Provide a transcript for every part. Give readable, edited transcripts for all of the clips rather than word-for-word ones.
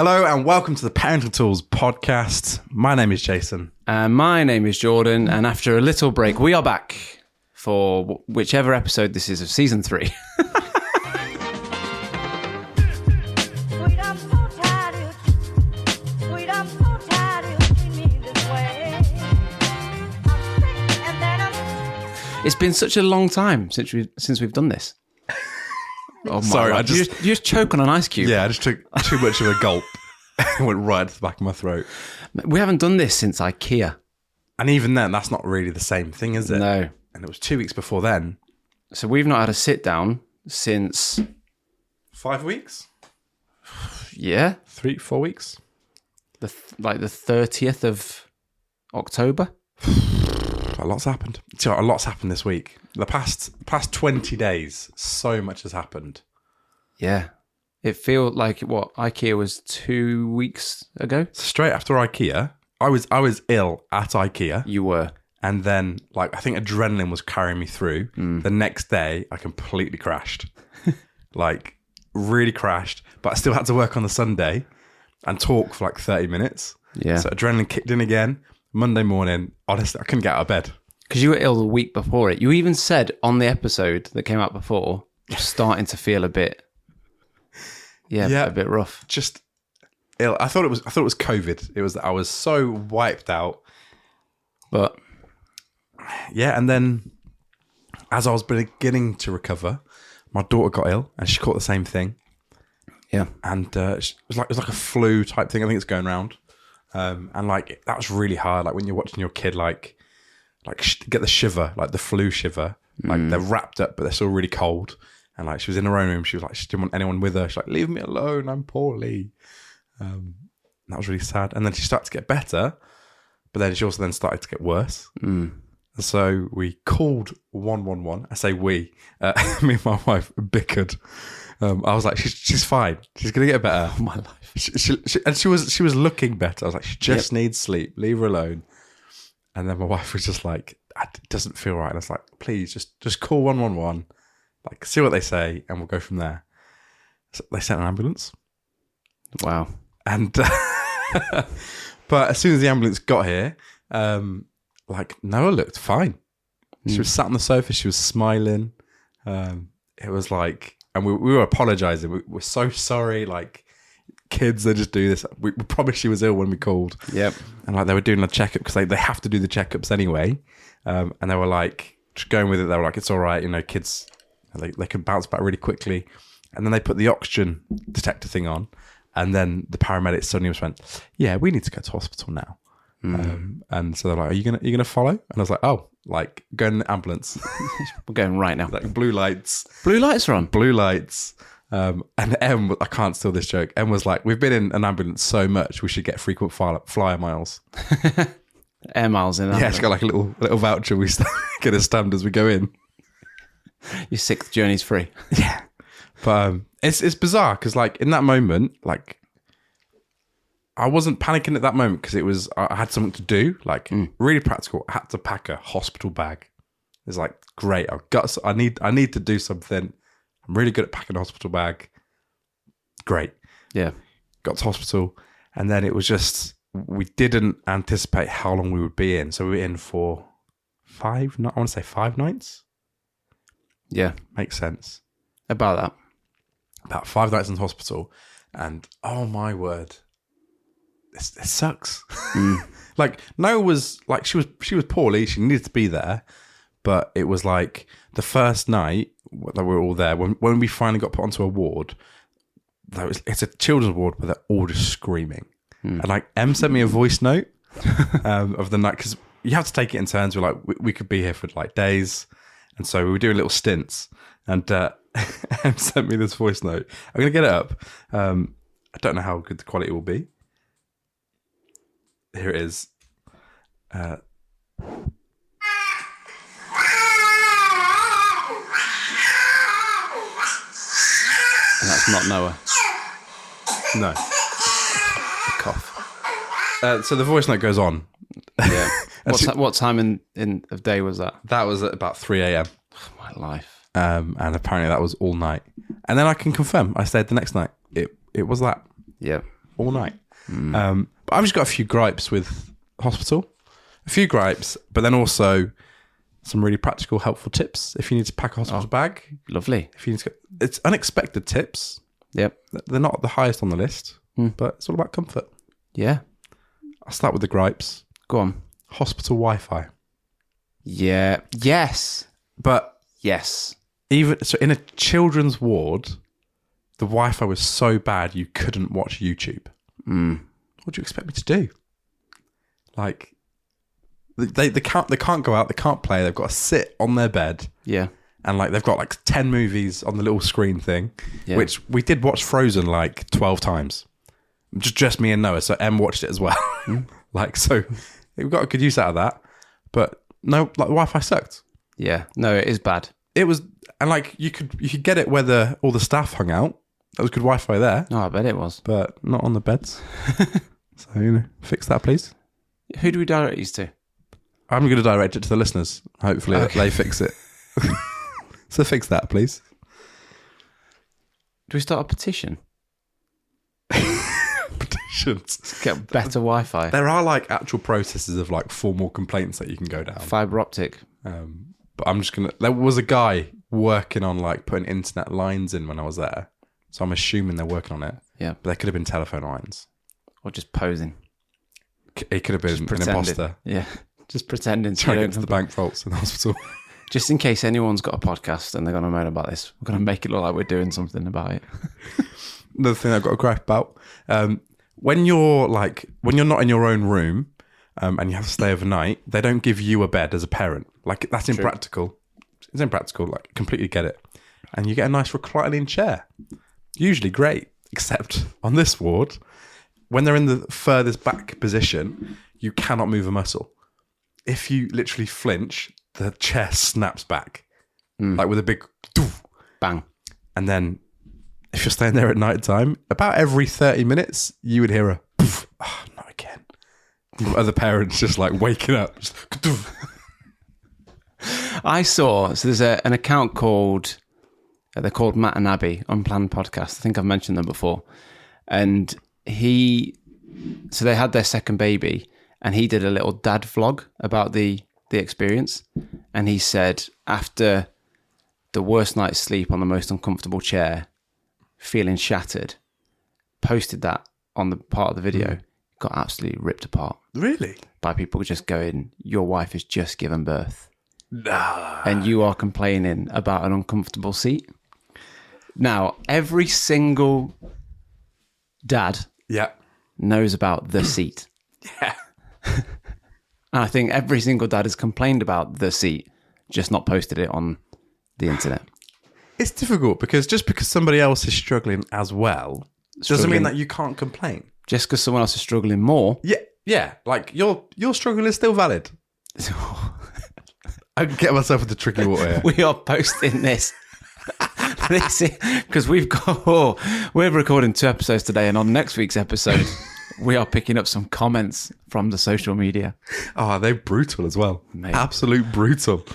Hello and welcome to the Parental Tools podcast. My name is Jason. And my name is Jordan. And after a little break, we are back for whichever episode this is of season 3. It's been such a long time since we've done this. Oh my Sorry, God. You just choke on an ice cube. Yeah, I just took too much of a gulp. It went right to the back of my throat. We haven't done this since IKEA. And even then, that's not really the same thing, is it? No. And it was 2 weeks before then. So we've not had a sit down since... 5 weeks? Yeah. 3-4 weeks? The 30th of October. A lot's happened. Do you know, a lot's happened this week. The past 20 days, so much has happened. Yeah. It feels like, IKEA was 2 weeks ago? Straight after IKEA, I was ill at IKEA. You were. And then, I think adrenaline was carrying me through. The next day, I completely crashed. Really crashed. But I still had to work on the Sunday and talk for 30 minutes. Yeah. So adrenaline kicked in again. Monday morning, honestly, I couldn't get out of bed. Because you were ill the week before it. You even said on the episode that came out before, you're starting to feel a bit, a bit rough. Just ill. I thought it was COVID. It was that I was so wiped out. But yeah, and then as I was beginning to recover, my daughter got ill and she caught the same thing. Yeah, and it was like a flu type thing. I think it's going around. And that was really hard. When you're watching your kid, get the shiver, the flu shiver. They're wrapped up, but they're still really cold. And she was in her own room. She was she didn't want anyone with her. She's leave me alone. I'm poorly. And that was really sad. And then she started to get better, but then she also then started to get worse. And so we called 111. I say we. Me and my wife bickered. I was like, she's fine. She's gonna get better. my life. She was looking better. I was like, she just needs sleep. Leave her alone. And then my wife was just like, it doesn't feel right. And I was like, please just call 111. See what they say, and we'll go from there. So they sent an ambulance. Wow. And but as soon as the ambulance got here, Noah looked fine. She was sat on the sofa. She was smiling. It was and we were apologising. We're so sorry. Kids, they just do this. We promised she was ill when we called. Yep. And they were doing a checkup because they have to do the checkups anyway. And they were just going with it. They were it's all right. Kids, they can bounce back really quickly. And then they put the oxygen detector thing on. And then the paramedics suddenly just went, yeah, we need to go to hospital now. And so they're like, are you gonna follow? And I was like, oh, go in the ambulance. We're going right now. Blue lights. Blue lights are on. Blue lights. And Em, I can't steal this joke. Em was like, we've been in an ambulance so much, we should get frequent flyer miles. Air miles in. Yeah, she's got a little voucher we get a stamped as we go in. Your 6th journey's free. Yeah. But it's bizarre because in that moment, I wasn't panicking at that moment because I had something to do, really practical. I had to pack a hospital bag. It's great. I need to do something. I'm really good at packing a hospital bag. Great. Yeah. Got to hospital. And then it was just, we didn't anticipate how long we would be in. So we were in for 5 nights. Yeah. Makes sense. About that. About 5 nights in the hospital. And oh my word. It sucks. Noah was, she was poorly. She needed to be there. But it was the first night that we were all there, when we finally got put onto a ward, it's a children's ward, but they're all just screaming. And Em sent me a voice note of the night, because you have to take it in turns. We're we could be here for days. And so we were doing little stints. And Em sent me this voice note. I'm going to get it up. I don't know how good the quality will be. Here it is. And that's not Noah. No. Cough. So the voice note goes on. Yeah. What time of day was that? That was at about 3 a.m. Oh, my life. And apparently that was all night. And then I can confirm, I stayed the next night. It was that. Yeah. all night. But I've just got a few gripes with hospital. A few gripes, but then also some really practical, helpful tips if you need to pack a hospital bag. Lovely. If you need to, it's unexpected tips. Yep. They're not the highest on the list, but it's all about comfort. Yeah. I'll start with the gripes. Go on. Hospital Wi-Fi. Yeah. Yes. But yes. even so, in a children's ward, the Wi-Fi was so bad you couldn't watch YouTube. What do you expect me to do? Like, they can't go out, they can't play, they've got to sit on their bed. Yeah. And like they've got like 10 movies on the little screen thing, which we did watch Frozen like 12 times. Just me and Noah, so Em watched it as well. Like, so we got a good use out of that. But no, like Wi-Fi sucked. Yeah. No, it is bad. It was, and like you could get it where all the staff hung out. That was good Wi-Fi there. Oh, I bet it was. But not on the beds. So, fix that, please. Who do we direct these to? I'm going to direct it to the listeners. Hopefully they fix it. So fix that, please. Do we start a petition? Petitions. Get better Wi-Fi. There are like actual processes of like formal complaints that you can go down. Fibre optic. But I'm just going to... There was a guy working on like putting internet lines in when I was there. So I'm assuming they're working on it. Yeah. But there could have been telephone lines. Or just posing. It could have been an imposter. Yeah. Just pretending. Trying to get to the bank vaults in the hospital. Just in case anyone's got a podcast and they're going to moan about this, we're going to make it look like we're doing something about it. Another thing I've got to gripe about. When you're not in your own room and you have to stay overnight, they don't give you a bed as a parent. Like, that's impractical. It's impractical. Like, completely get it. And you get a nice reclining chair. Usually great, except on this ward, when they're in the furthest back position, you cannot move a muscle. If you literally flinch, the chair snaps back, like with a big doof. Bang. And then if you're staying there at night time, about every 30 minutes, you would hear a poof. Oh, not again. From other parents just like waking up. Just, I saw, so there's an account called, they're called Matt and Abby, Unplanned Podcast. I think I've mentioned them before. And so they had their second baby and he did a little dad vlog about the experience. And he said after the worst night's sleep on the most uncomfortable chair, feeling shattered, posted that on the part of the video, got absolutely ripped apart. Really? By people just going, your wife has just given birth. Nah. And you are complaining about an uncomfortable seat. Now, every single dad knows about the seat. Yeah. And I think every single dad has complained about the seat, just not posted it on the internet. It's difficult because just because somebody else is struggling as well doesn't mean that you can't complain. Just because someone else is struggling more. Yeah. Like your struggle is still valid. I can get myself into tricky water here. We are posting this. Because we're recording 2 episodes today, and on next week's episode, we are picking up some comments from the social media. Oh, they're brutal as well. Mate. Absolute brutal.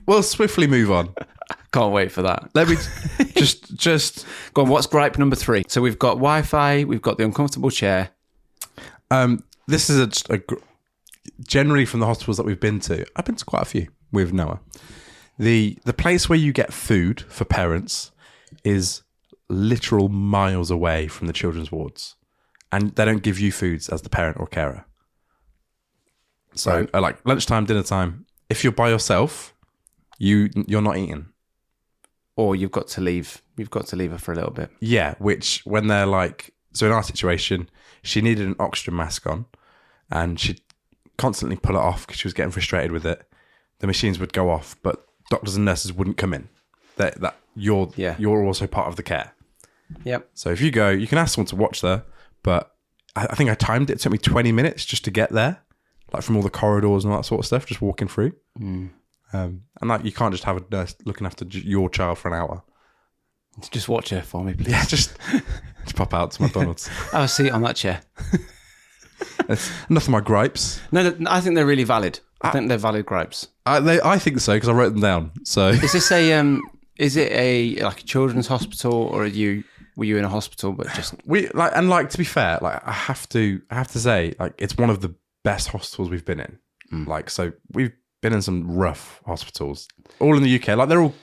We'll swiftly move on. Can't wait for that. Let me just go on. What's gripe number 3? So we've got Wi-Fi, we've got the uncomfortable chair. This is generally from the hospitals that we've been to. I've been to quite a few with Noah. The place where you get food for parents is literal miles away from the children's wards, and they don't give you foods as the parent or carer. So like lunchtime, dinner time, if you're by yourself, you're not eating. Or you've got to leave. You've got to leave her for a little bit. Yeah, which when they're like, so in our situation, she needed an oxygen mask on, and she'd constantly pull it off because she was getting frustrated with it. The machines would go off, but doctors and nurses wouldn't come in. That you're also part of the care. Yep. So if you go, you can ask someone to watch there, but I think I timed it. It took me 20 minutes just to get there, like from all the corridors and all that sort of stuff, just walking through. And like you can't just have a nurse looking after your child for an hour. Just watch her for me, please. Yeah, just pop out to McDonald's. Have a seat on that chair. That's enough of my gripes. No, I think they're really valid. I think they're valid gripes. I think so because I wrote them down. So is this is it a like a children's hospital or are you? were you in a hospital? But just to be fair, like I have to say, like it's one of the best hospitals we've been in. Like, so we've been in some rough hospitals, all in the UK. Like they're all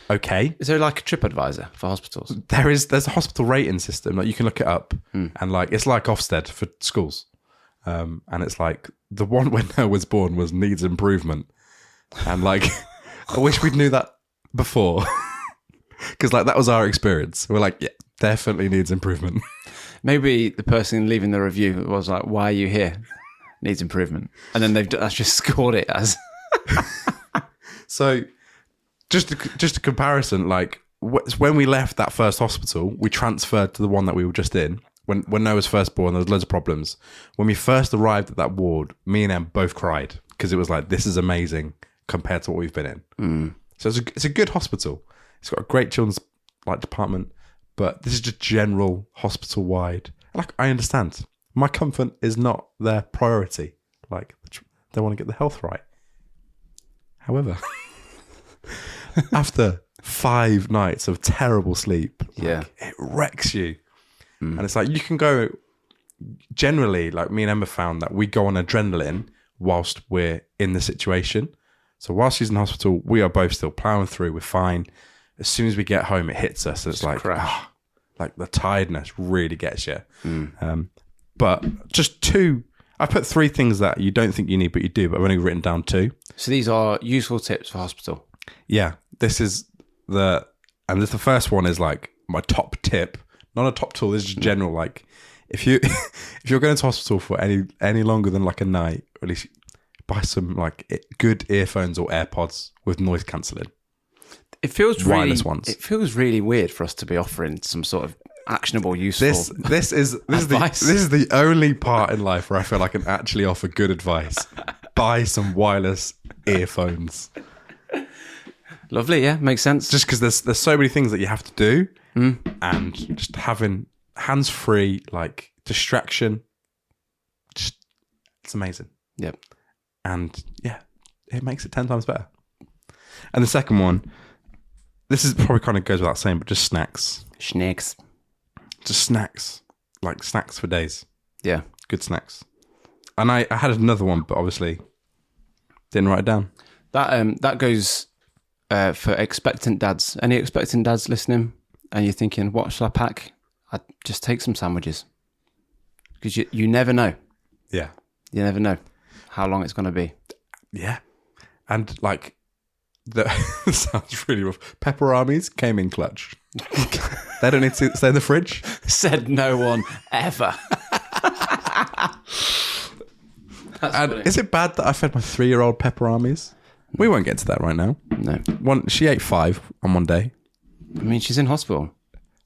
okay. Is there like a TripAdvisor for hospitals? There's a hospital rating system. Like you can look it up, and like it's like Ofsted for schools, and it's like the one when Noah was born was needs improvement, and like I wish we'd knew that before, because like that was our experience. We're like, yeah, definitely needs improvement. Maybe the person leaving the review was like, "Why are you here? Needs improvement," and then that's just scored it as. So, just a comparison, like when we left that first hospital, we transferred to the one that we were just in. When Noah was first born, there was loads of problems. When we first arrived at that ward, me and Em both cried because it was like, this is amazing compared to what we've been in. So it's a good hospital. It's got a great children's like department, but this is just general hospital wide. Like I understand, my comfort is not their priority. Like they want to get the health right. However, after 5 nights of terrible sleep, it wrecks you. And it's like you can go, generally, like me and Emma found that we go on adrenaline whilst we're in the situation. So whilst she's in hospital, we are both still plowing through, we're fine. As soon as we get home, it hits us. It's like, like the tiredness really gets you. But just 2, I put 3 things that you don't think you need, but you do, but I've only written down 2. So these are useful tips for hospital. Yeah, this is the first one is like my top tip, not a top tool. This is just general. Like if you're going to hospital for any longer than like a night, or at least buy some like good earphones or AirPods with noise cancelling. It feels wireless ones. It feels really weird for us to be offering some sort of actionable, useful. This is the only part in life where I feel I can actually offer good advice. Buy some wireless earphones. Lovely, yeah, makes sense. Just because there's so many things that you have to do, and just having hands-free, like distraction, it's amazing. Yep. And yeah, it makes it 10 times better. And the second one, this is probably kind of goes without saying, but just snacks. Just snacks, like snacks for days. Yeah, good snacks. And I had another one, but obviously didn't write it down. That goes for expectant dads. Any expectant dads listening, and you're thinking, what shall I pack? I'd just take some sandwiches, because you never know. Yeah, you never know how long it's going to be. Yeah, and like sounds really rough. Pepperonis came in clutch. They don't need to stay in the fridge. Said no one ever. And is it bad that I fed my 3-year-old pepperonis? We won't get to that right now. No. She ate 5 on one day. I mean, she's in hospital.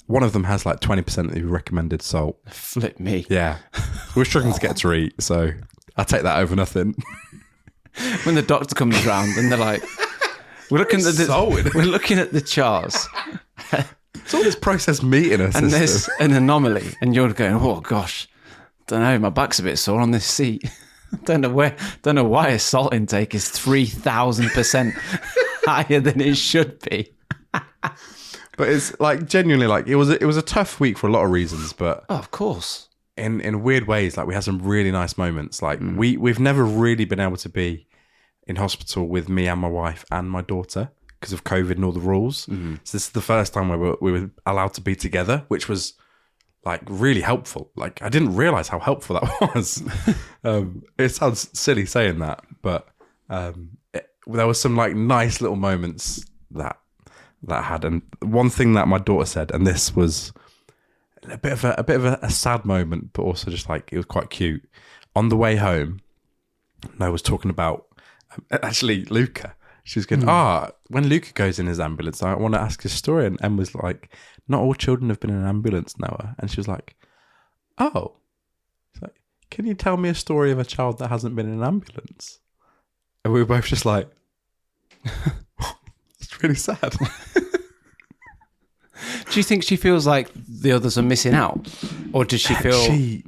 One of them has like 20% of the recommended salt. Flip me. Yeah. We're struggling to get to eat, so I'll take that over nothing. When the doctor comes around and they're like, we're looking at the charts. It's all this processed meat in us. And there's an anomaly, and you're going, oh gosh, don't know, my back's a bit sore on this seat. Don't know why a salt intake is 3,000% higher than it should be. But it's like genuinely like it was a tough week for a lot of reasons, but of course, in weird ways, like we had some really nice moments. Like we've never really been able to be in hospital with me and my wife and my daughter because of COVID and all the rules. So this is the first time where we were allowed to be together, which was like really helpful. Like I didn't realize how helpful that was. It sounds silly saying that, but there was some like nice little moments that I had. And one thing that my daughter said, and this was a bit of a sad moment, but also just like it was quite cute. On the way home, I was talking about actually Luca. She was going, when Luca goes in his ambulance, I want to ask his story. And Em was like, not all children have been in an ambulance, Noah. And she was like, oh. She's like, can you tell me a story of a child that hasn't been in an ambulance? And we were both just like, it's really sad. Do you think she feels like the others are missing out? Or does she feel...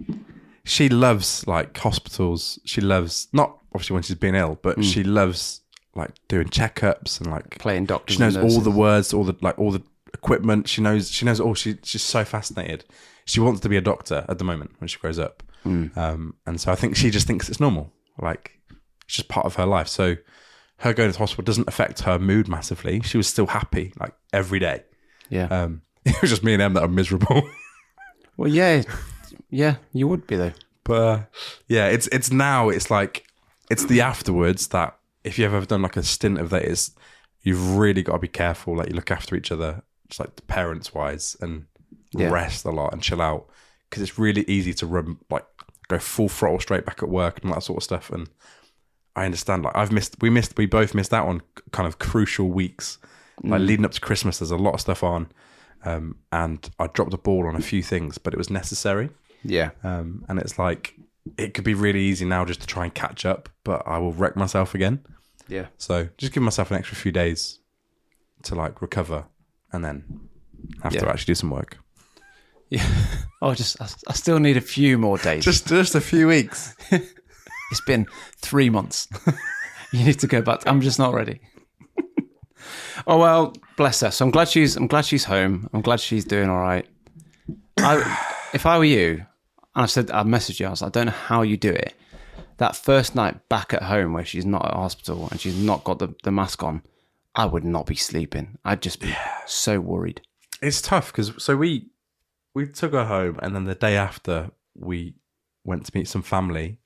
She loves like hospitals. She loves, not obviously when she's been ill, but she loves like doing checkups and like playing doctors. She knows all the words, all the equipment. She knows all. She's so fascinated. She wants to be a doctor at the moment when she grows up. And so I think she just thinks it's normal. Like, it's just part of her life. So her going to the hospital doesn't affect her mood massively. She was still happy, like, every day. Yeah. It was just me and Em that are miserable. Well, yeah, you would be though. But yeah, it's like, it's the afterwards that if you've ever done like a stint of that, you've really got to be careful. Like, you look after each other, just like parents wise, and rest a lot and chill out, because it's really easy to run, like, go full throttle straight back at work and all that sort of stuff. And I understand, like, we both missed out on kind of crucial weeks, like leading up to Christmas. There's a lot of stuff on, and I dropped the ball on a few things, but it was necessary. Yeah. And it's like, it could be really easy now just to try and catch up, but I will wreck myself again. Yeah. So just give myself an extra few days to like recover, and then have to actually do some work. Yeah. I still need a few more days. Just a few weeks. It's been 3 months. You need to go back. I'm just not ready. Oh well, bless her. So I'm glad she's home. I'm glad she's doing all right. If I were you, and I messaged you, I was like, I don't know how you do it. That first night back at home where she's not at hospital and she's not got the mask on, I would not be sleeping. I'd just be so worried. It's tough because we took her home, and then the day after we went to meet some family,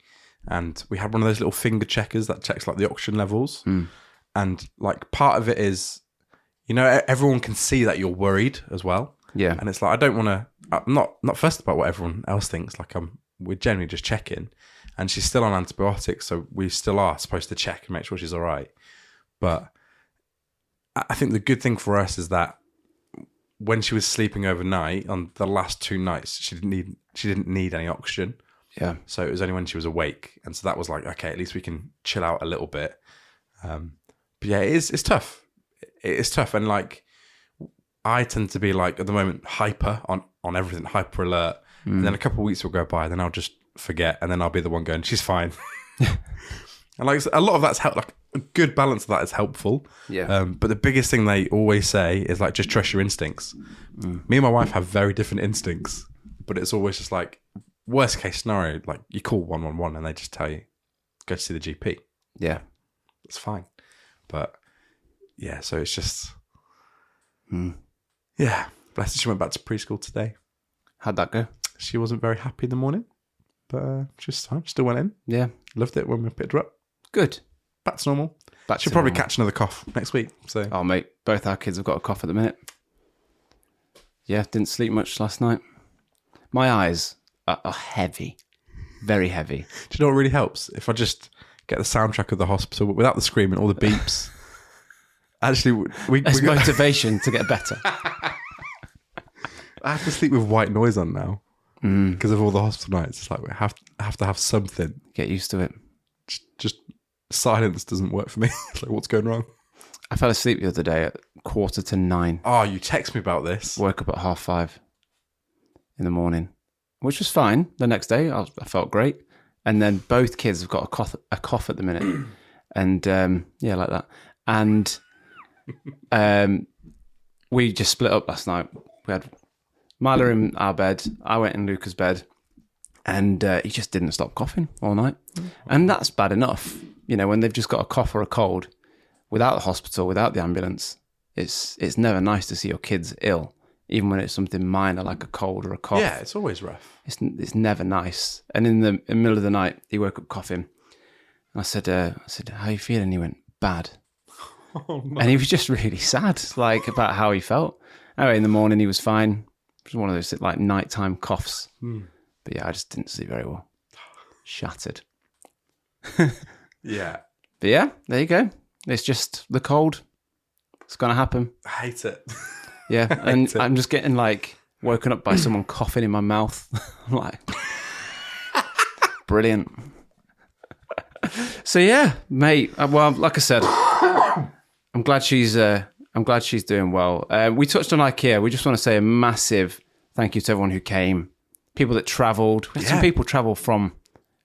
and we had one of those little finger checkers that checks like the oxygen levels. And like part of it is, everyone can see that you're worried as well. Yeah. And it's like, I don't want to, I'm not fussed about what everyone else thinks. Like, we're generally just checking, and she's still on antibiotics. So we still are supposed to check and make sure she's all right. But I think the good thing for us is that when she was sleeping overnight on the last 2 nights, she didn't need any oxygen. Yeah. So it was only when she was awake. And so that was like, okay, at least we can chill out a little bit. But yeah, it's tough. It's tough. And like, I tend to be like, at the moment, hyper on everything, hyper alert. And then a couple of weeks will go by, then I'll just forget. And then I'll be the one going, she's fine. And like, a lot of that's helped, like a good balance of that is helpful. Yeah. But the biggest thing they always say is like, just trust your instincts. Me and my wife have very different instincts, but it's always just like, worst case scenario, like you call 111 and they just tell you, go to see the GP. Yeah. It's fine. But yeah, so it's just, yeah. Bless her, she went back to preschool today. How'd that go? She wasn't very happy in the morning, but she's fine. Still went in. Yeah. Loved it when we picked her up. Good. Back to normal. She'll probably catch another cough next week. So. Oh, mate, both our kids have got a cough at the minute. Yeah, didn't sleep much last night. My eyes are heavy. Very heavy. Do you know what really helps? If I just get the soundtrack of the hospital, but without the screaming, all the beeps. Actually, it's motivation to get better. I have to sleep with white noise on now because of all the hospital nights. It's like I have to have something. Get used to it. Just silence doesn't work for me. It's like, what's going wrong? I fell asleep the other day at 9:15. Oh, you text me about this. Woke up at 5:30 in the morning, which was fine. The next day, I felt great. And then both kids have got a cough at the minute. And yeah, like that. And we just split up last night. We had Mila in our bed. I went in Luca's bed. And he just didn't stop coughing all night. And that's bad enough. When they've just got a cough or a cold, without the hospital, without the ambulance, it's never nice to see your kids ill, even when it's something minor like a cold or a cough. Yeah, it's always rough. It's never nice. And in the middle of the night, he woke up coughing. And I said, how are you feeling? He went, bad. Oh, no. And he was just really sad, like about how he felt. Anyway, in the morning, he was fine. It was one of those like nighttime coughs. But yeah, I just didn't sleep very well. Shattered. Yeah. But yeah, there you go. It's just the cold. It's going to happen. I hate it. Yeah. And I'm just getting like woken up by someone coughing in my mouth. I'm like, brilliant. So yeah, mate. Well, like I said, I'm glad she's doing well. We touched on IKEA. We just want to say a massive thank you to everyone who came. People that travelled. We had some people travel from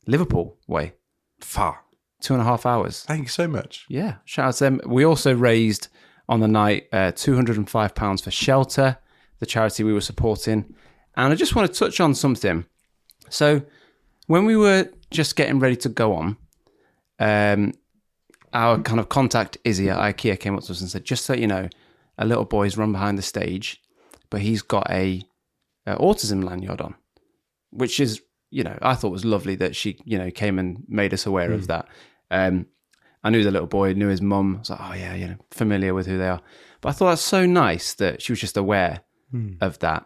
Liverpool way. Far. 2.5 hours. Thank you so much. Yeah. Shout out to them. We also raised on the night, £205 for Shelter, the charity we were supporting. And I just want to touch on something. So when we were just getting ready to go on, our kind of contact, Izzy at IKEA, came up to us and said, just so you know, a little boy's run behind the stage, but he's got a autism lanyard on, which is, I thought was lovely that she, came and made us aware of that. I knew the little boy, knew his mum. I was like, oh yeah, familiar with who they are. But I thought that's so nice that she was just aware of that.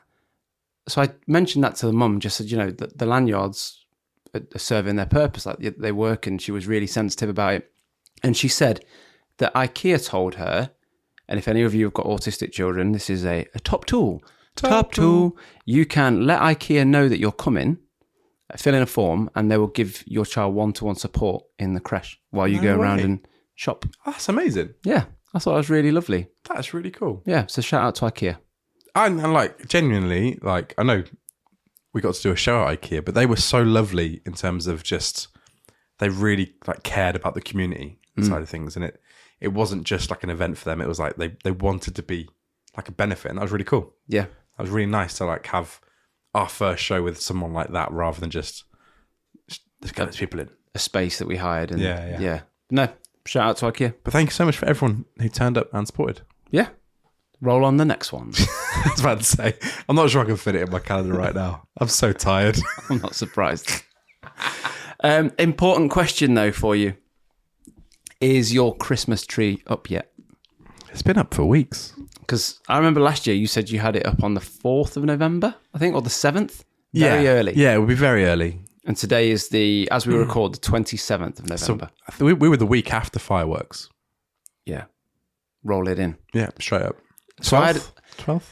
So I mentioned that to the mum, just said, the lanyards are serving their purpose, like they work, and she was really sensitive about it. And she said that IKEA told her, and if any of you have got autistic children, this is a top tool. Top tool. You can let IKEA know that you're coming, fill in a form, and they will give your child one-to-one support in the creche while you go around and shop. Oh, that's amazing. Yeah, I thought it was really lovely. That's really cool. Yeah, so shout out to IKEA. And like, genuinely, like, I know we got to do a show at IKEA, but they were so lovely in terms of just, they really like cared about the community side of things. And it wasn't just like an event for them. It was like they wanted to be like a benefit. And that was really cool. Yeah. That was really nice to like have our first show with someone like that rather than just let's get these people in. A space that we hired. And Yeah. No, shout out to IKEA. But thank you so much for everyone who turned up and supported. Yeah. Roll on the next one. I was about to say, I'm not sure I can fit it in my calendar right now. I'm so tired. I'm not surprised. Important question though for you. Is your Christmas tree up yet? It's been up for weeks. Because I remember last year you said you had it up on the 4th of November, I think, or the 7th. Very early. Yeah, it would be very early. And today is as we record, the 27th of November. So we were the week after fireworks. Yeah. Roll it in. Yeah, straight up. So 12th?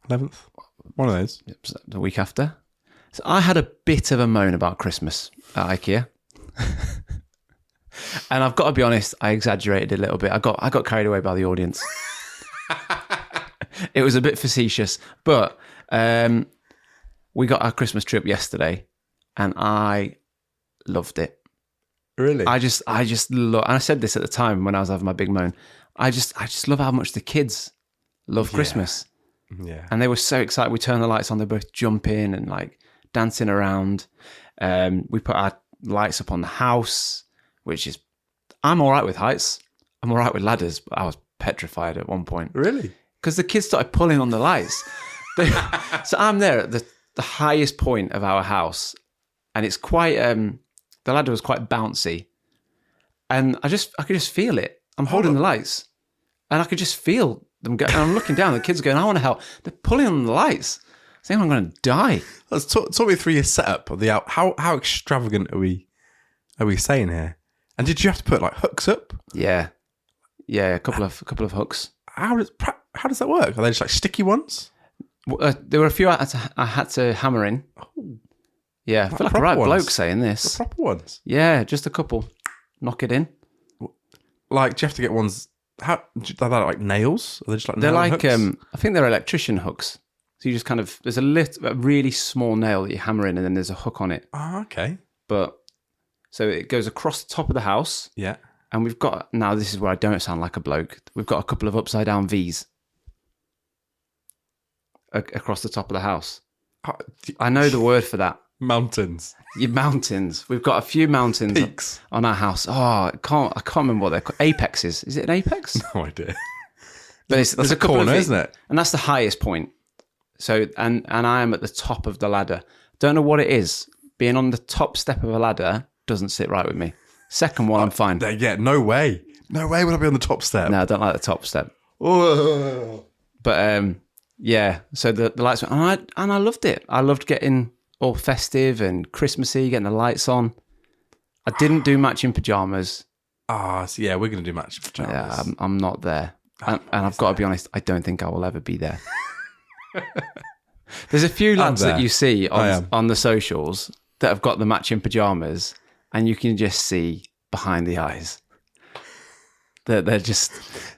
11th? One of those. The week after. So I had a bit of a moan about Christmas at IKEA. And I've got to be honest, I exaggerated a little bit. I got carried away by the audience. It was a bit facetious, but we got our Christmas trip yesterday, and I loved it. Really? I just love, and I said this at the time when I was having my big moan. I just love how much the kids love Christmas. Yeah. And they were so excited. We turned the lights on. They were both jumping and like dancing around. We put our lights up on the house, which is, I'm all right with heights. I'm all right with ladders, but I was petrified at one point. Really? Because the kids started pulling on the lights. So I'm there at the highest point of our house, and it's quite, the ladder was quite bouncy. And I could just feel it. I'm holding the lights, and I could just feel them go. And I'm looking down, the kids are going, I want to help. They're pulling on the lights. I think I'm going to die. Let's talk me through your setup of the how extravagant are we saying here? And did you have to put like hooks up? Yeah, a couple of hooks. How does that work? Are they just like sticky ones? There were a few I had to hammer in. Oh, yeah, I feel like a right bloke saying the this. proper ones. Yeah, just a couple. Knock it in. Like, do you have to get ones? Are they like nails? Are they just like they're nail like hooks? I think they're electrician hooks. So you just kind of, there's a really small nail that you hammer in, and then there's a hook on it. Oh, okay. But so it goes across the top of the house. Yeah. And we've got, now this is where I don't sound like a bloke. We've got a couple of upside down V's across the top of the house. I know the word for that. Mountains. Your mountains. We've got a few mountains Peaks. on our house. Oh, I can't remember what they're called. Apexes. Is it an apex? No idea. But There's a corner, isn't it? And that's the highest point. So, and I am at the top of the ladder. Don't know what it is. Being on the top step of a ladder doesn't sit right with me. Second one, I'm fine. Yeah, no way. No way would I be on the top step. No, I don't like the top step. Oh. But yeah, so the lights went, and I loved it. I loved getting all festive and Christmassy, getting the lights on. I didn't do matching pajamas. So yeah, we're going to do matching pajamas. Yeah, I'm not there. And I've got to be honest, I don't think I will ever be there. There's a few lads that you see on the socials that have got the matching pajamas, and you can just see behind the eyes that they're just...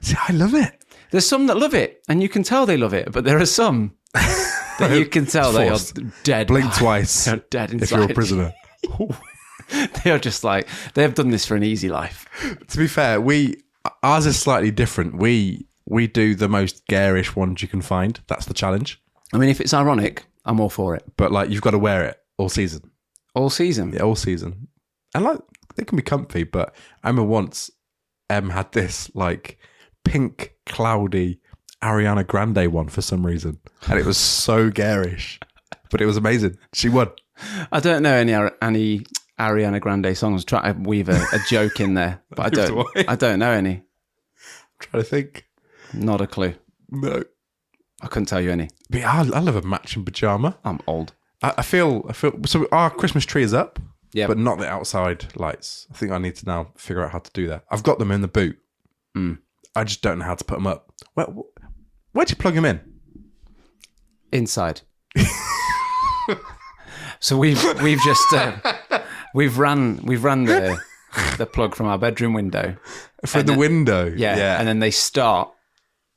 See, I love it. There's some that love it, and you can tell they love it, but there are some that you can tell they are dead. Blink twice. They're dead inside. If you're a prisoner. They are just like, they have done this for an easy life. To be fair, we Ours is slightly different. We do the most garish ones you can find. That's the challenge. I mean, if it's ironic, I'm all for it. But like, you've got to wear it all season. All season? Yeah, all season. And like, they can be comfy, but I remember once Em had this like pink, cloudy Ariana Grande one for some reason. And it was so garish, but it was amazing. She won. I don't know any Ariana Grande songs. Try to weave a joke in there, but I don't know any. I'm trying to think. Not a clue. No. I couldn't tell you any. But yeah, I love a matching pajama. I'm old. I feel so our Christmas tree is up, Yeah, but not the outside lights. I think I need to now figure out how to do that. I've got them in the boot. I just don't know how to put them up. Where'd you plug them in? inside. So we've just we've ran the plug from our bedroom window From the window. yeah, and then they start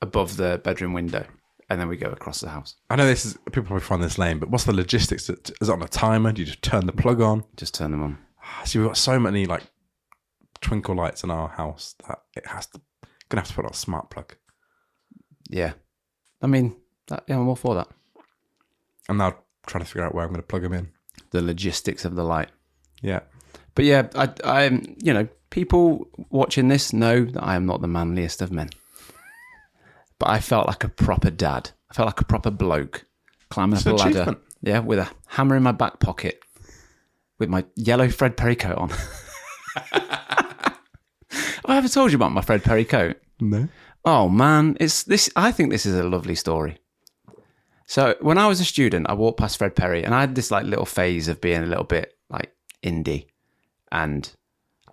above the bedroom window, and then we go across the house. I know this is people probably find this lame, but what's the logistics? Is it on a timer? Do you just turn the plug on? Just turn them on. See, we've got so many like twinkle lights in our house that gonna have to put on a smart plug. Yeah, I mean, I'm all for that. I'm now trying to figure out where I'm going to plug them in. The logistics of the light. Yeah, But yeah, I'm people watching this know that I am not the manliest of men. But I felt like a proper dad. I felt like a proper bloke climbing up a ladder. Achievement. Yeah, with a hammer in my back pocket, with my yellow Fred Perry coat on. Have I ever told you about my Fred Perry coat? no. Oh man, it's this. I think this is a lovely story. So when I was a student, I walked past Fred Perry, and I had this like little phase of being a little bit like indie, and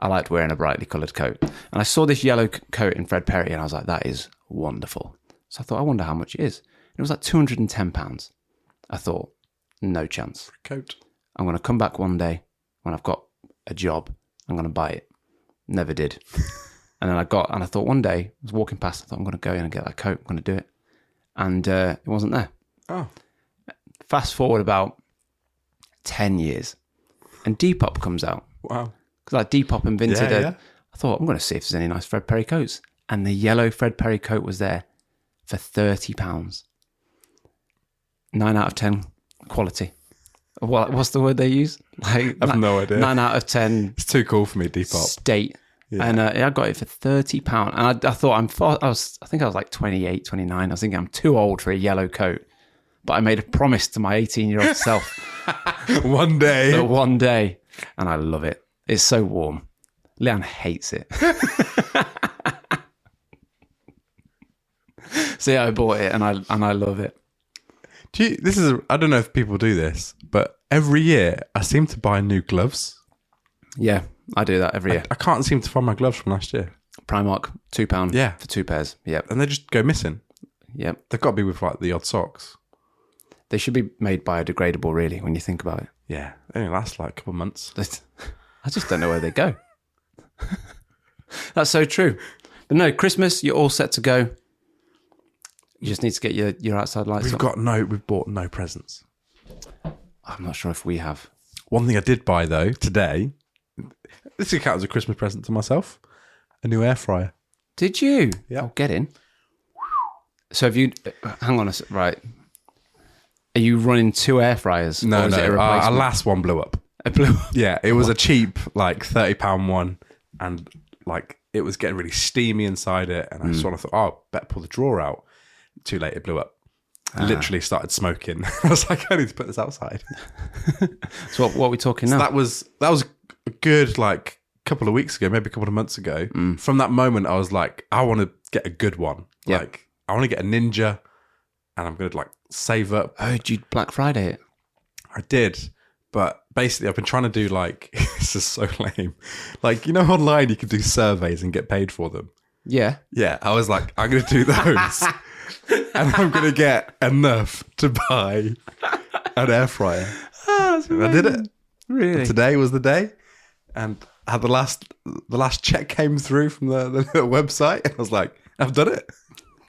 I liked wearing a brightly coloured coat. And I saw this yellow coat in Fred Perry, and I was like, "That is wonderful." So I thought, I wonder how much it is. And it was like £210. I thought, no chance. Coat. I'm going to come back one day when I've got a job. I'm going to buy it. Never did. And then I thought one day, I was walking past, I thought, I'm going to go in and get that coat. I'm going to do it. And it wasn't there. Oh. Fast forward about 10 years, and Depop comes out. Wow. Because like Depop invented Yeah. I thought, I'm going to see if there's any nice Fred Perry coats. And the yellow Fred Perry coat was there for £30. 9 out of 10 quality. What's the word they use? Like, I've no idea. 9 out of 10 It's too cool for me, Depop. state. Yeah. And I got it for £30. And I thought I think I was like 28, 29. I was thinking I'm too old for a yellow coat. But I made a promise to my 18-year-old self. One day. That one day. And I love it. It's so warm. Leanne hates it. So yeah, I bought it and I love it. I don't know if people do this, but every year I seem to buy new gloves. Yeah, I do that every year. I can't seem to find my gloves from last year. Primark, £2 Yeah. for 2 pairs. Yep. And they just go missing. Yep. They've got to be with like the odd socks. They should be made biodegradable, really, when you think about it. Yeah. They only last like a couple of months. I just don't know where they go. That's so true. But no, Christmas, you're all set to go. You just need to get your outside lights on. We've bought no presents. I'm not sure if we have. One thing I did buy though today, this could count as a Christmas present to myself, a new air fryer. Did you? Yeah. Oh, get in. So have you, hang on right. Are you running 2 air fryers? No, or is it a our replacement? last one blew up. It blew up. Yeah, it was a cheap like £30 one, and like it was getting really steamy inside it, and I sort of thought, oh, better pull the drawer out. Too late, it blew up. Literally started smoking. I was like, I need to put this outside. So what are we talking now? That was a good like couple of weeks ago, maybe a couple of months ago. From that moment, I was like, I want to get a good one. Yeah. Like I want to get a Ninja, and I'm going to like save up. Oh, did you Black Friday it? I did. But basically, I've been trying to do like, this is so lame. Like, online you can do surveys and get paid for them. Yeah. Yeah, I was like, I'm going to do those. And I'm going to get enough to buy an air fryer. And I did it. Really? And today was the day. And I had the last check came through from the website. And I was like, I've done it.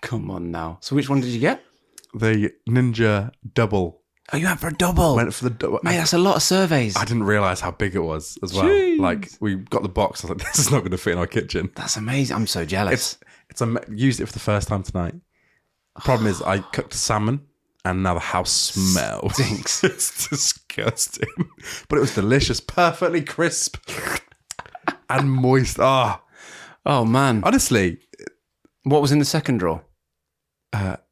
Come on now. So which one did you get? The Ninja Double Oh, you went for a double. Went for the double. Mate, that's a lot of surveys. I didn't realise how big it was as well. Jeez. Like, we got the box. I was like, this is not going to fit in our kitchen. That's amazing. I'm so jealous. Used it for the first time tonight. The problem is I cooked salmon and now the house smells. Stinks. It's disgusting. But it was delicious, perfectly crisp and moist. Oh, man. Honestly. What was in the second drawer?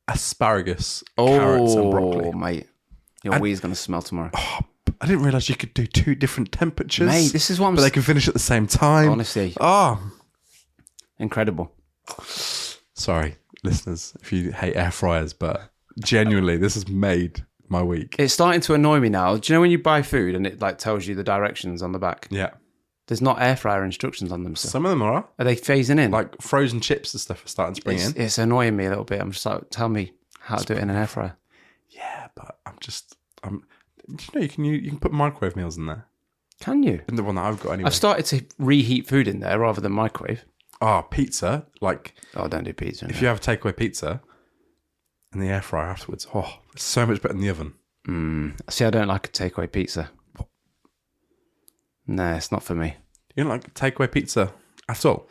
Asparagus, carrots and broccoli. Oh, mate. Your wee's going to smell tomorrow. I didn't realise you could do 2 different temperatures. Mate, this is what I'm... But they can finish at the same time. Honestly. Incredible. Sorry, listeners, if you hate air fryers, but genuinely, this has made my week. It's starting to annoy me now. Do you know when you buy food and it like tells you the directions on the back? Yeah. There's not air fryer instructions on them. So. Some of them are. Are they phasing in? Like frozen chips and stuff are starting to bring in. It's annoying me a little bit. I'm just like, tell me how to do it in an air fryer. Yeah, but you can put microwave meals in there. Can you? In the one that I've got anyway. I've started to reheat food in there rather than microwave. Pizza. Like, don't do pizza. If you have takeaway pizza in the air fryer afterwards, it's so much better than the oven. See, I don't like a takeaway pizza. No, it's not for me. You don't like takeaway pizza at all?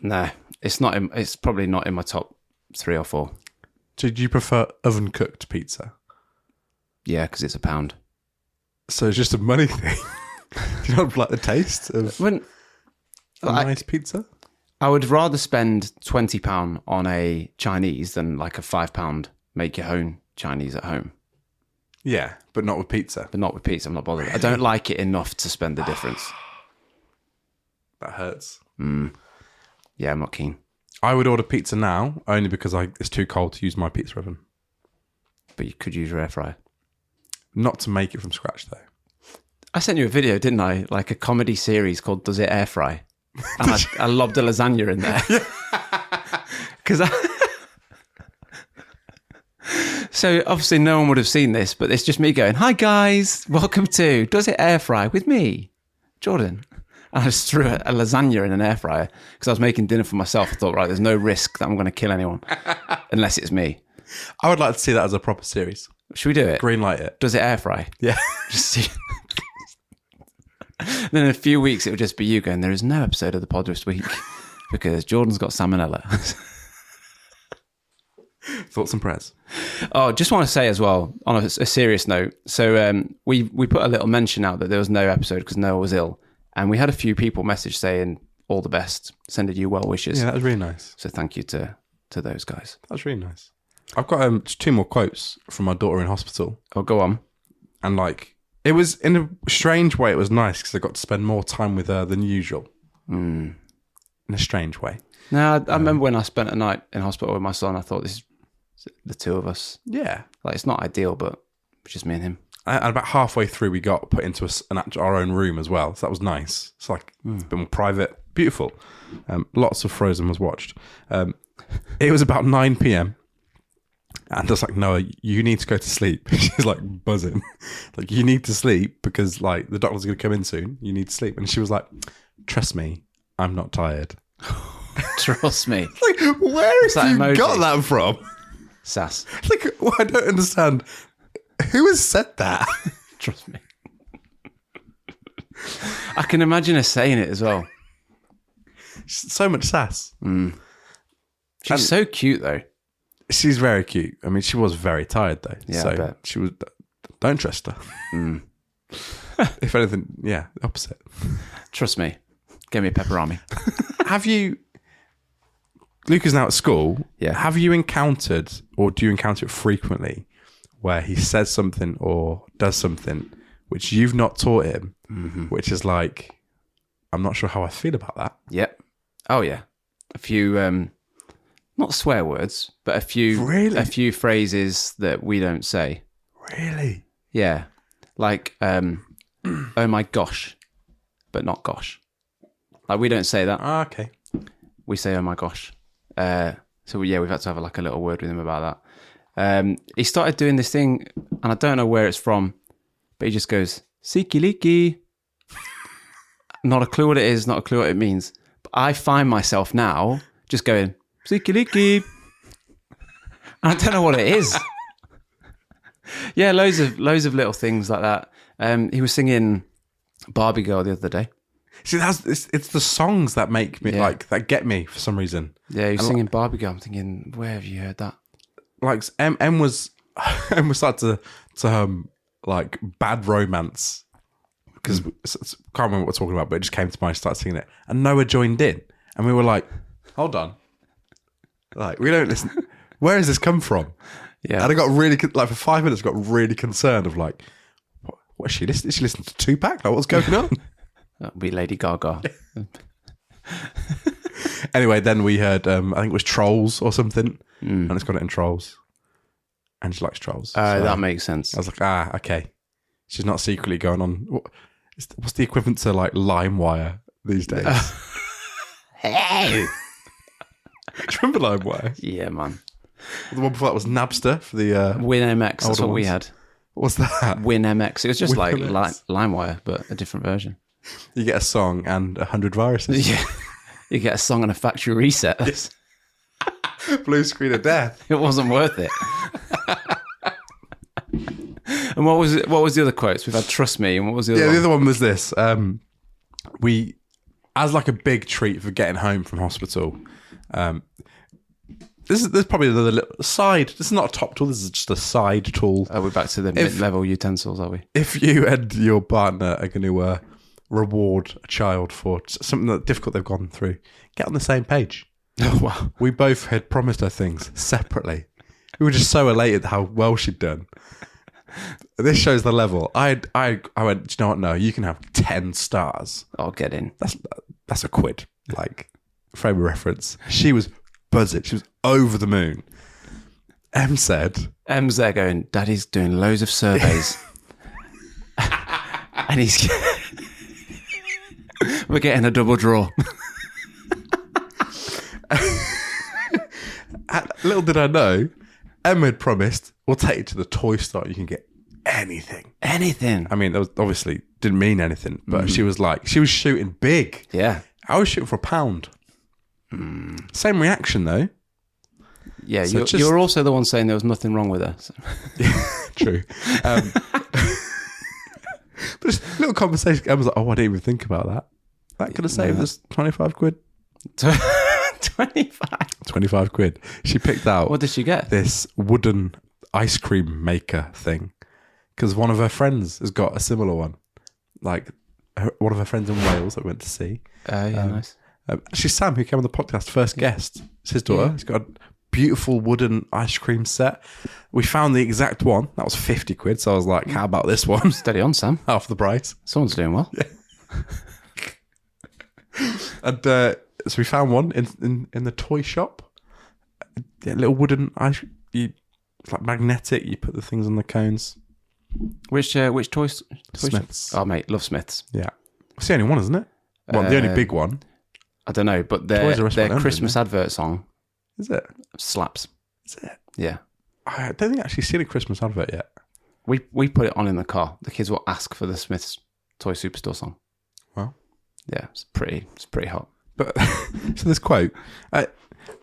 No, it's not. It's probably not in my top 3 or 4. Do you prefer oven cooked pizza? Yeah, because it's £1. So it's just a money thing. Do you not like the taste of nice pizza? I would rather spend £20 on a Chinese than like a £5 make your own Chinese at home. Yeah, but not with pizza. But not with pizza. I'm not bothered. Really? I don't like it enough to spend the difference. That hurts. Yeah, I'm not keen. I would order pizza now only because it's too cold to use my pizza oven. But you could use your air fryer. Not to make it from scratch though. I sent you a video, didn't I? Like a comedy series called "Does It Air Fry?" And I lobbed a lasagna in there because So obviously no one would have seen this, but it's just me going, "Hi guys, welcome to Does It Air Fry with me, Jordan." And I just threw a lasagna in an air fryer because I was making dinner for myself. I thought, right, there's no risk that I'm going to kill anyone unless it's me. I would like to see that as a proper series. Should we do it? Greenlight it. Does it air fry? Yeah. Just see. Then in a few weeks, it would just be you going, there is no episode of the pod this week because Jordan's got salmonella. Thoughts and prayers. Oh, just want to say as well, on a serious note, so we put a little mention out that there was no episode because Noah was ill. And we had a few people message saying all the best, sending you well wishes. Yeah, that was really nice. So thank you to those guys. That was really nice. I've got just 2 more quotes from my daughter in hospital. Oh, go on. And it was in a strange way, it was nice because I got to spend more time with her than usual. In a strange way. No, I remember when I spent a night in hospital with my son, I thought this is the 2 of us. Yeah. Like, it's not ideal, but it's just me and him. And about halfway through, we got put into our own room as well. So that was nice. It's like a bit more private. Beautiful. Lots of Frozen was watched. It was about 9 p.m. And I was like, Noah, you need to go to sleep. She's like buzzing. Like, you need to sleep because the doctor's going to come in soon. You need to sleep. And she was like, trust me, I'm not tired. Trust me. Where have you emoji? Got that from? Sass. I don't understand. Who has said that? Trust me. I can imagine her saying it as well. So much sass. She's so cute though. She's very cute. I mean, she was very tired though. Yeah, so I bet. She was. Don't trust her. If anything, yeah, the opposite. Trust me. Give me a pepperoni. Have you? Luke is now at school. Yeah. Have you encountered, or do you encounter it frequently, where he says something or does something which you've not taught him, which is like, I'm not sure how I feel about that. Yep. Oh yeah. A few, not swear words, but a few phrases that we don't say. Really? Yeah. Like, oh my gosh, but not gosh. Like, we don't say that. Ah, okay. We say, oh my gosh. So yeah, we've had to have a little word with him about that. He started doing this thing, and I don't know where it's from, but he just goes, Siki Liki. Not a clue what it is, not a clue what it means. But I find myself now just going, Siki Liki. And I don't know what it is. Yeah, loads of little things like that. He was singing Barbie Girl the other day. See, it's the songs that make me that get me for some reason. Yeah, he was singing Barbie Girl. I'm thinking, where have you heard that? Like M was started to like Bad Romance, because can't remember what we're talking about, but it just came to mind. Started singing it, and Noah joined in, and we were like, "Hold on, like we don't listen. Where has this come from?" Yeah, and I got really for 5 minutes, got really concerned of like, what is she listening? Is she listening to Tupac? Like, what's going on? That'll be Lady Gaga. Anyway, then we heard I think it was Trolls or something, and it's got it in Trolls, and she likes Trolls. So that makes sense. I was like, okay, she's not secretly going on. What's the equivalent to like LimeWire these days? Hey, Do you remember LimeWire? yeah, man. The one before that was Napster for the WinMX. That's what we had. What was that? WinMX. It was just like WinMX. LimeWire, but a different version. You get a song and 100 viruses. Yeah, you get a song and a factory reset. Blue screen of death. It wasn't worth it. And what was it? What was the other quotes? We've had "Trust Me," and what was the other? Yeah, one? the other one was this. We, as like a big treat for getting home from hospital. There's probably another little side. This is not a top tool. This is just a side tool. Are we back to the mid-level utensils? Are we? If you and your partner are going to reward a child for something that difficult they've gone through, get on the same page. Oh wow! We both had promised her things separately. We were just so elated how well she'd done. This shows the level. I went, do you know what? No, you can have 10 stars. I'll get in. That's a quid. Like, frame of reference. She was buzzing. She was over the moon. Em's there going, Daddy's doing loads of surveys. And he's... We're getting a double draw. Little did I know, Emma had promised, we'll take you to the toy store. You can get anything. Anything. I mean, that was obviously didn't mean anything, but she was shooting big. Yeah. I was shooting for £1. Same reaction though. Yeah, So you're also the one saying there was nothing wrong with her. So. True. But just a little conversation. I was like, oh, I didn't even think about that. That could have saved us 25 quid. 25 quid. She picked out. What did she get? This wooden ice cream maker thing. Because one of her friends has got a similar one. Like one of her friends in Wales that we went to see. Yeah, nice. She's Sam, who came on the podcast, first guest. It's his daughter. Yeah. He's got a beautiful wooden ice cream set. We found the exact one. That was 50 quid. So I was like, how about this one? Steady on, Sam. Half the price. Someone's doing well. Yeah. And so we found one in the toy shop. A little wooden ice. It's like magnetic. You put the things on the cones. Which toy? Smiths. Oh, mate, love Smiths. Yeah, it's the only one, isn't it? Well, the only big one. I don't know, but their Christmas advert song Is it? slaps. Is it? Yeah, I don't think I've actually seen a Christmas advert yet. we put it on in the car. The kids will ask for the Smiths Toy Superstore song. Well, yeah, it's pretty hot. But so this quote, I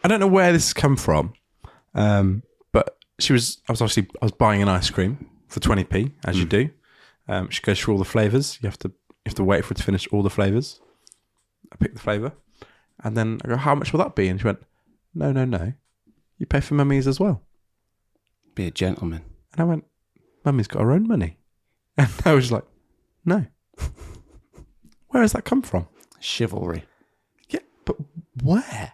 don't know where this has come from, but I was buying an ice cream for 20p, as you do. She goes through all the flavors. You have to wait for it to finish all the flavors. I pick the flavor, and then I go, "How much will that be?" And she went, "No. You pay for Mummy's as well." Be a gentleman. And I went, "Mummy's got her own money," and I was like, "No." Where has that come from? Chivalry. Yeah, but where?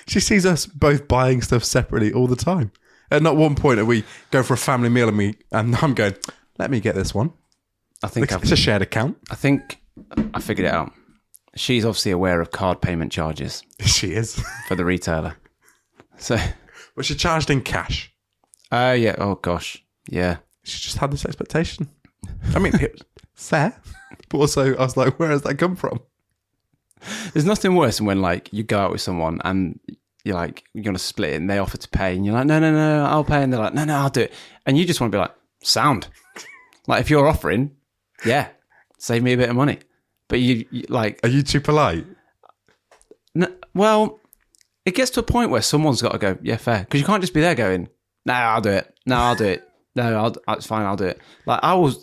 She sees us both buying stuff separately all the time. At not one point are we going for a family meal and I'm going, let me get this one. I think it's a shared account. I think I figured it out. She's obviously aware of card payment charges. She is. For the retailer. So. But she charged in cash. Yeah. Oh gosh. Yeah. She just had this expectation. I mean, it was fair. But also I was like, where has that come from? There's nothing worse than when like you go out with someone and you're like, you're going to split it and they offer to pay and you're like, no, I'll pay. And they're like, no, I'll do it. And you just want to be like, sound. Like if you're offering, yeah, save me a bit of money. But you like... Are you too polite? No, well, it gets to a point where someone's got to go, yeah, fair. Because you can't just be there going, No, I'll do it. No, I'll do it. No, it's fine. I'll do it. Like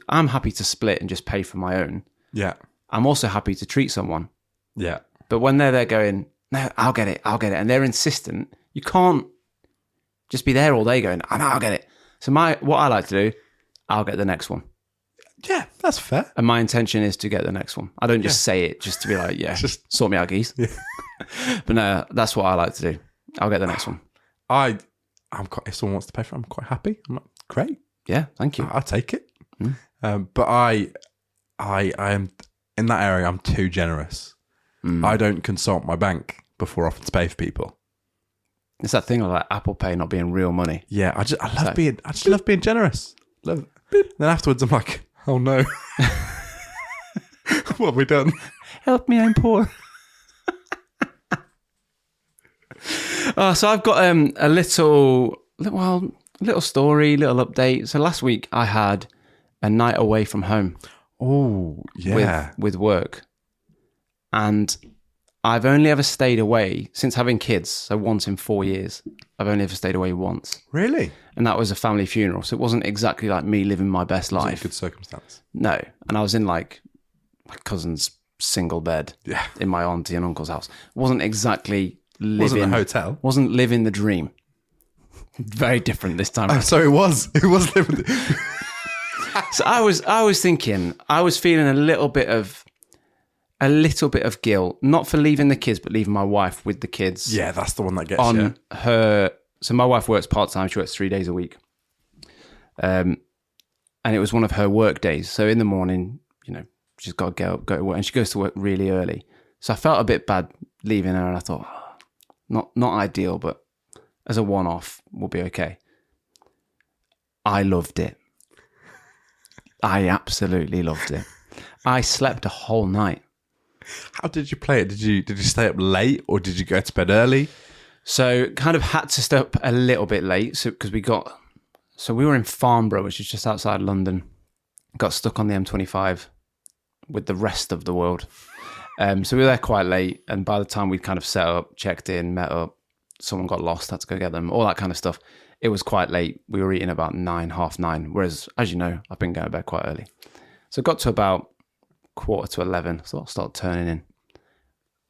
I'm happy to split and just pay for my own. Yeah. I'm also happy to treat someone. Yeah. But when they're there going, no, I'll get it, and they're insistent, you can't just be there all day going, oh, no, I'll get it. So what I like to do, I'll get the next one. Yeah, that's fair. And my intention is to get the next one. I don't just say it just to be like, yeah, just sort me out, geese. Yeah. But no, that's what I like to do. I'll get the next one. If someone wants to pay for it, I'm quite happy. I'm like, great. Yeah, thank you. I'll take it. But I am in that area. I'm too generous. I don't consult my bank before offering to pay for people. It's that thing of like Apple Pay not being real money. Yeah, I just love being generous. Love it. Then afterwards, I'm like, oh no, what have we done? Help me, I'm poor. So I've got a little story, little update. So last week I had a night away from home. Oh, yeah. With work. And I've only ever stayed away since having kids. So once in 4 years, I've only ever stayed away once. Really? And that was a family funeral. So it wasn't exactly like me living my best life. It was a good circumstance. No. And I was in like my cousin's single bed in my auntie and uncle's house. It wasn't exactly living. Wasn't a hotel. Wasn't living the dream. Very different this time. Oh, so it was. It was living. So I was thinking, I was feeling a little bit of guilt, not for leaving the kids, but leaving my wife with the kids. Yeah, that's the one that gets on her. So my wife works part-time. She works 3 days a week. And it was one of her work days. So in the morning, she's got to go to work, and she goes to work really early. So I felt a bit bad leaving her, and I thought, not ideal, but as a one-off, we'll be okay. I loved it. I absolutely loved it. I slept a whole night. How did you play it? Did you stay up late, or did you go to bed early? So kind of had to stay up a little bit late. So because we were in Farnborough, which is just outside London. Got stuck on the M25 with the rest of the world. So we were there quite late, and by the time we'd kind of set up, checked in, met up, someone got lost, had to go get them, all that kind of stuff. It was quite late. We were eating about 9, half 9. Whereas, as you know, I've been going to bed quite early. So it got to about 11:15. So I'll start turning in.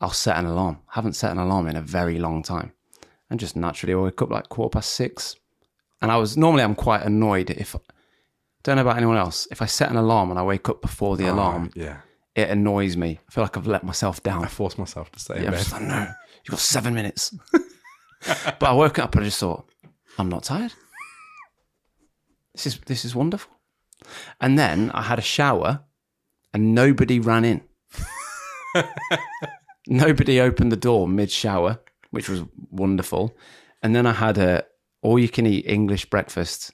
I'll set an alarm. I haven't set an alarm in a very long time. And just naturally I woke up like 6:15. And I'm quite annoyed don't know about anyone else. If I set an alarm and I wake up before the alarm, it annoys me. I feel like I've let myself down. I force myself to stay in I'm bed. just like, no, you've got 7 minutes. But I woke up and I just thought, I'm not tired. This is wonderful. And then I had a shower and nobody ran in. Nobody opened the door mid-shower, which was wonderful. And then I had a all-you-can-eat English breakfast.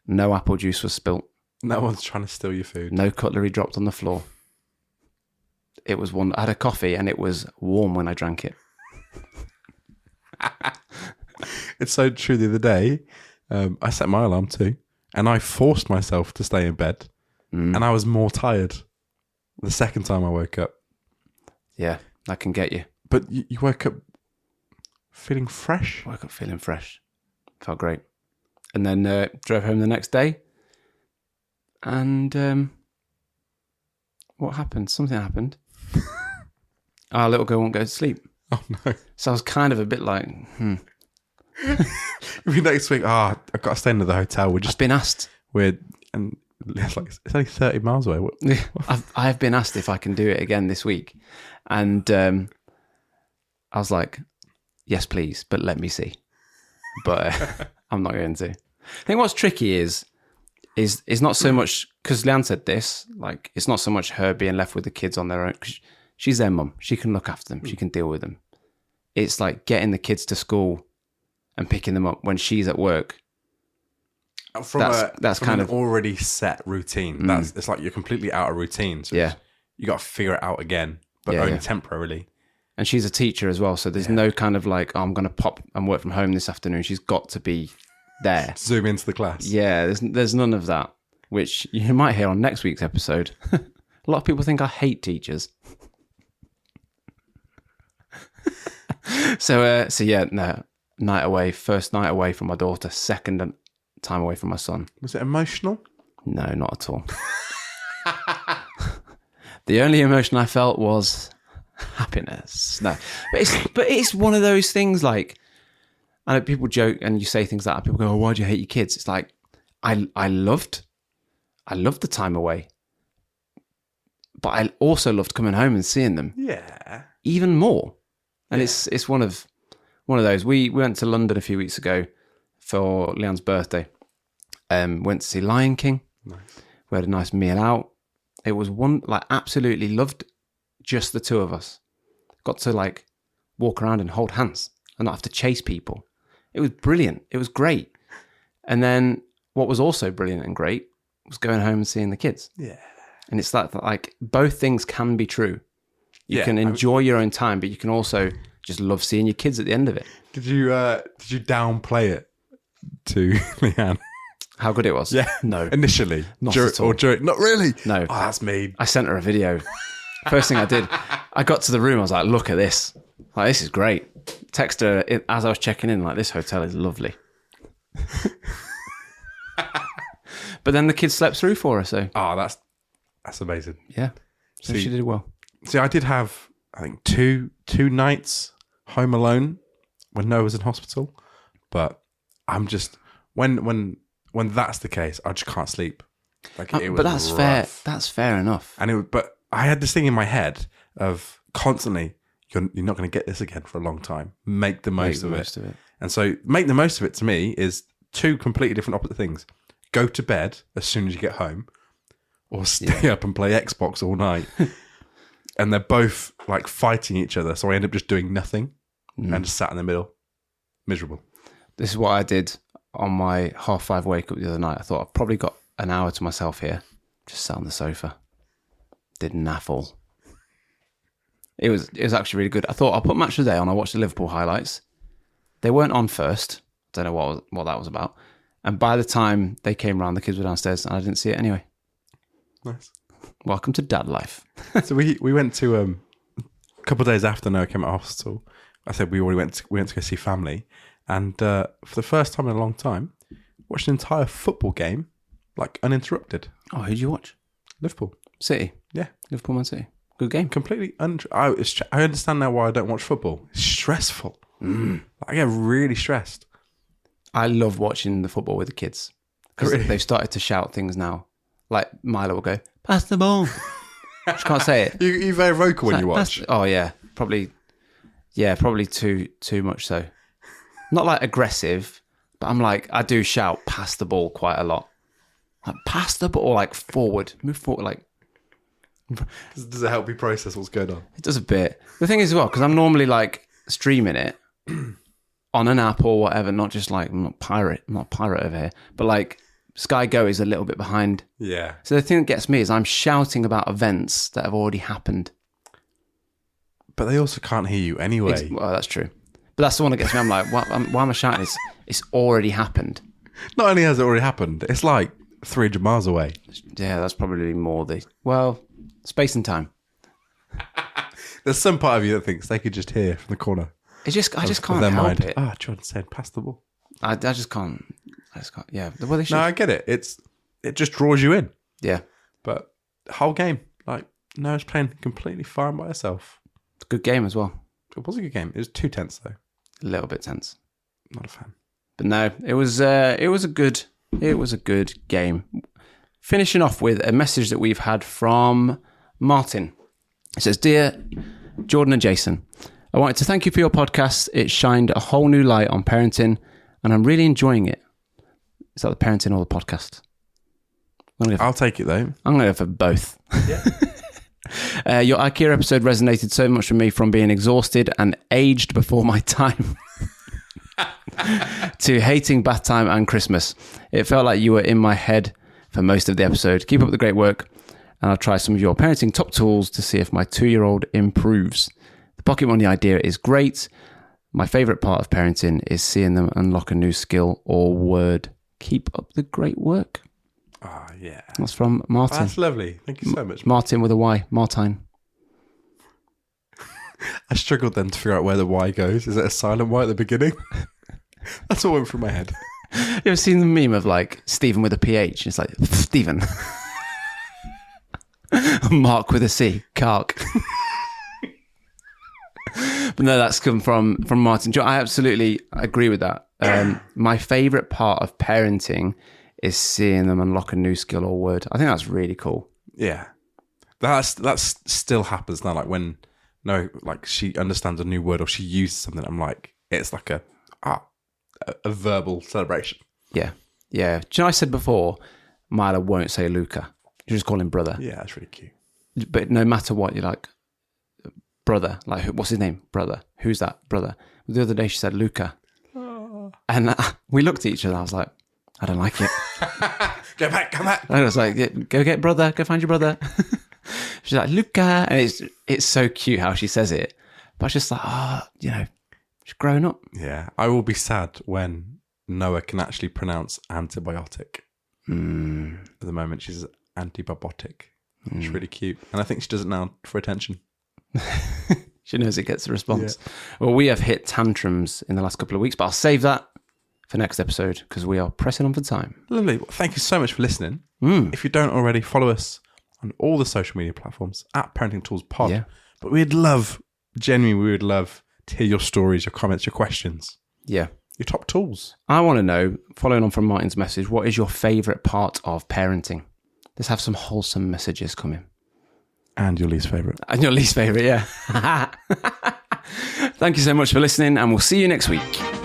No apple juice was spilt. No one's trying to steal your food. No cutlery dropped on the floor. It was I had a coffee and it was warm when I drank it. It's so true. The other day, I set my alarm too, and I forced myself to stay in bed, and I was more tired the second time I woke up. Yeah, that can get you. But you woke up feeling fresh? Woke up feeling fresh. Felt great. And then drove home the next day, and what happened? Something happened. Our little girl won't go to sleep. Oh, no. So I was kind of a bit like, Maybe next week, I've got to stay in the hotel. I've been asked. And it's only 30 miles away. I have been asked if I can do it again this week. And I was like, yes, please, but let me see. But I'm not going to. I think what's tricky is not so much, because Leanne said this, like, it's not so much her being left with the kids on their own. 'Cause she's their mum. She can look after them. She can deal with them. It's like getting the kids to school and picking them up when she's at work. That's kind of an already set routine. It's like you're completely out of routine. So you got to figure it out again, but only temporarily. And she's a teacher as well, so there's no kind of like, I'm going to pop and work from home this afternoon. She's got to be there. Zoom into the class. Yeah, there's none of that, which you might hear on next week's episode. A lot of people think I hate teachers. So yeah, no. night away, first night away from my daughter, second time away from my son. Was it emotional? No, not at all. The only emotion I felt was happiness. No, but it's one of those things. Like, I know people joke and you say things like that. People go, "Oh, why do you hate your kids?" It's like I loved the time away, but I also loved coming home and seeing them. Yeah, even more. And it's one of those. We went to London a few weeks ago for Leon's birthday. Went to see Lion King. Nice. We had a nice meal out. It was absolutely loved just the two of us. Got to like walk around and hold hands and not have to chase people. It was brilliant. It was great. And then what was also brilliant and great was going home and seeing the kids. Yeah. And it's like both things can be true. You can enjoy your own time, but you can also just love seeing your kids at the end of it. Did you downplay it to Leanne? How good it was? Yeah. No. Initially. Not at all. Or during, not really? No. Oh, that's me. I sent her a video. First thing I did, I got to the room, I was like, look at this. Like, this is great. Text her as I was checking in, like, this hotel is lovely. But then the kids slept through for her, so. Oh, that's amazing. Yeah. So she did well. See, I did have, I think, two nights home alone when Noah was in hospital. But I'm just, when that's the case, I just can't sleep. Like, it was but that's rough. fair. That's fair enough. But I had this thing in my head of constantly, you're not going to get this again for a long time. Make the most of it. And so make the most of it to me is two completely different opposite things. Go to bed as soon as you get home, or stay up and play Xbox all night. And they're both like fighting each other. So I end up just doing nothing and just sat in the middle. Miserable. This is what I did on my 5:30 wake up the other night. I thought I've probably got an hour to myself here. Just sat on the sofa. Did naffle. It was actually really good. I thought I'll put Match of the Day on. I watched the Liverpool highlights. They weren't on first. Don't know what that was about. And by the time they came round, the kids were downstairs and I didn't see it anyway. Nice. Welcome to dad life. So we went to a couple of days after Noah came out of hospital. I said we went to go see family, and for the first time in a long time, watched an entire football game like uninterrupted. Oh, who'd you watch? Liverpool. City. Yeah, Liverpool Man City. Good game. Completely. I understand now why I don't watch football. It's stressful. I get really stressed. I love watching the football with the kids because they've started to shout things now. Like Milo will go, "Pass the ball." I just can't say it. You're very vocal when you watch. Oh yeah, probably too much so. Not like aggressive, but I'm like, I do shout "pass the ball" quite a lot. Like pass the ball, or like forward, move forward. Like, does it help you process what's going on? it does a bit. The thing is, as well, because I'm normally like streaming it on an app or whatever, not just like I'm not pirate over here, but like Sky Go is a little bit behind. Yeah. So the thing that gets me is I'm shouting about events that have already happened. But they also can't hear you anyway. Well, that's true. But that's the one that gets me. I'm like, why am I shouting? It's already happened. Not only has it already happened, it's like 300 miles away. Yeah, that's probably more space and time. There's some part of you that thinks they could just hear from the corner. I just can't help it. Ah, John said, pass the ball. I just can't. Yeah. Well, they should. No, I get it. It just draws you in. Yeah. But the whole game, like, Noah's playing completely fine by herself. Good game as well. It was a good game. It was too tense, though. A little bit tense. Not a fan. But no, it was a good game. Finishing off with a message that we've had from Martin. It says, "Dear Jordan and Jason, I wanted to thank you for your podcast. It shined a whole new light on parenting, and I'm really enjoying it." Is that the parenting or the podcast? I'll take it, though. I'm going to go for both. Yeah. Your IKEA episode resonated so much with me, from being exhausted and aged before my time to hating bath time and Christmas. It felt like you were in my head for most of the episode. Keep up the great work, and I'll try some of your parenting top tools to see if my 2-year-old improves. The pocket money idea is great. My favourite part of parenting is seeing them unlock a new skill or word. Keep up the great work. Oh, yeah. That's from Martin. That's lovely. Thank you so much. Martin with a Y. Martine. I struggled then to figure out where the Y goes. Is it a silent Y at the beginning? That's all went through my head. You ever seen the meme of like Stephen with a PH? It's like Stephen. Mark with a C. Kark. But no, that's come from Martin. I absolutely agree with that. My favourite part of parenting is seeing them unlock a new skill or word. I think that's really cool. Yeah. That's still happens now. Like when she understands a new word or she uses something, I'm like, it's like a verbal celebration. Yeah. Yeah. Do you know I said before, Mila won't say Luca. You just call him brother. Yeah, that's really cute. But no matter what, you're like, brother. Like, what's his name? Brother. Who's that? Brother. The other day she said Luca. Oh. And we looked at each other. I was like, I don't like it. Go back, come back. And I was like, yeah, go get brother. Go find your brother. She's like, Luca. And it's so cute how she says it. But I was just like, she's grown up. Yeah. I will be sad when Noah can actually pronounce antibiotic. At the moment, she's antibiotic. It's really cute. And I think she does it now for attention. She knows it gets a response. Yeah. Well, we have hit tantrums in the last couple of weeks, but I'll save that for next episode because we are pressing on for time. Lovely. Well, thank you so much for listening. If you don't already, follow us on all the social media platforms at Parenting Tools Pod. Yeah. But we would love to hear your stories, your comments, your questions. Yeah. Your top tools. I want to know, following on from Martin's message, what is your favourite part of parenting? Let's have some wholesome messages coming. And your least favourite. And your least favourite, yeah. Thank you so much for listening, and we'll see you next week.